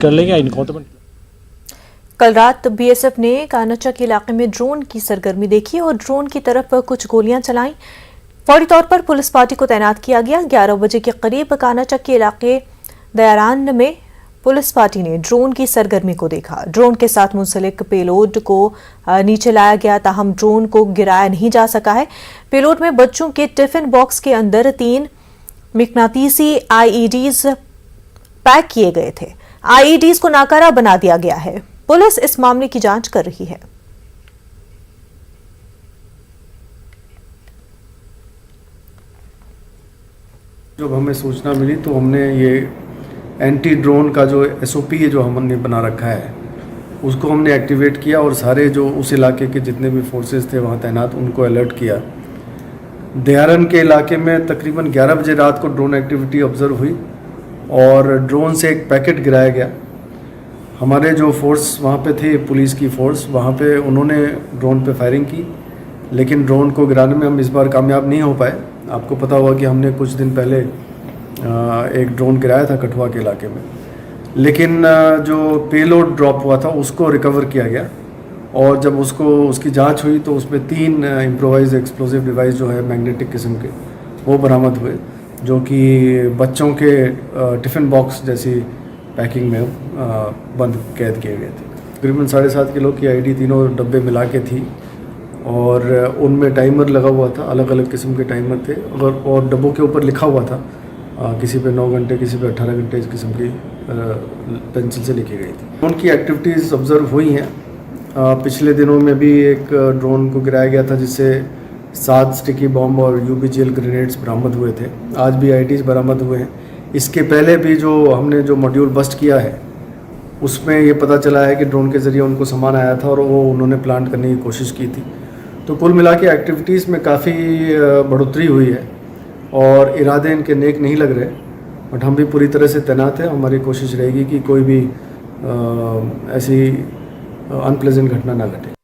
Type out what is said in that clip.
कर लेंगे इनको तो। कल रात बीएसएफ ने कानाचक इलाके में ड्रोन की सरगर्मी देखी और ड्रोन की तरफ कुछ गोलियां चलाईं। फौरी तौर पर पुलिस पार्टी को तैनात किया गया। 11 बजे के करीब कानाचक के इलाके दयारान में पुलिस पार्टी ने ड्रोन की सरगर्मी को देखा। ड्रोन के साथ मुंसलिक पेलोड को नीचे लाया गया, ताहम ड्रोन को गिराया नहीं जा सका है। पेलोड में बच्चों के टिफिन बॉक्स के अंदर 3 मिकनातीसी आईईडीज पैक किए गए थे। आईईडीज को नाकारा बना दिया गया है। पुलिस इस मामले की जांच कर रही है। जब हमें सूचना मिली तो हमने ये एंटी ड्रोन का जो एसओपी है जो हमने बना रखा है उसको हमने एक्टिवेट किया और सारे जो उस इलाके के जितने भी फोर्सेस थे वहाँ तैनात उनको अलर्ट किया। दयारन के इलाके में तकरीबन 11 बजे रात को ड्रोन एक्टिविटी ऑब्जर्व हुई और ड्रोन से एक पैकेट गिराया गया। हमारे जो फोर्स वहाँ पे थे, पुलिस की फोर्स वहाँ पे, उन्होंने ड्रोन पे फायरिंग की, लेकिन ड्रोन को गिराने में हम इस बार कामयाब नहीं हो पाए। आपको पता होगा कि हमने कुछ दिन पहले एक ड्रोन गिराया था कठुआ के इलाके में, लेकिन जो पेलोड ड्रॉप हुआ था उसको रिकवर किया गया और जब उसकी जांच हुई तो उसमें 3 इम्प्रोवाइज एक्सप्लोसिव डिवाइस जो है मैग्नेटिक किस्म के वो बरामद हुए, जो कि बच्चों के टिफ़िन बॉक्स जैसी पैकिंग में बंद कैद किए गए थे। तकरीबन 7.5 किलो की आईडी तीनों डब्बे मिला के थी और उनमें टाइमर लगा हुआ था, अलग अलग किस्म के टाइमर थे और डब्बों के ऊपर लिखा हुआ था, किसी पे 9 घंटे, किसी पे 18 घंटे इस किस्म की पेंसिल से लिखी गई थी। उनकी एक्टिविटीज़ ऑब्जर्व हुई हैं। पिछले दिनों में भी एक ड्रोन को गिराया गया था जिससे 7 स्टिकी बॉम्ब और यूबीजीएल ग्रेनेड्स बरामद हुए थे। आज भी आईडीज बरामद हुए हैं। इसके पहले भी हमने जो मॉड्यूल बस्ट किया है उसमें ये पता चला है कि ड्रोन के ज़रिए उनको सामान आया था और वो उन्होंने प्लांट करने की कोशिश की थी। तो कुल मिला के एक्टिविटीज़ में काफ़ी बढ़ोतरी हुई है और इरादे इनके नेक नहीं लग रहे, बट हम भी पूरी तरह से तैनात हैं। हमारी कोशिश रहेगी कि कोई भी ऐसी अनप्लेजेंट घटना ना घटे।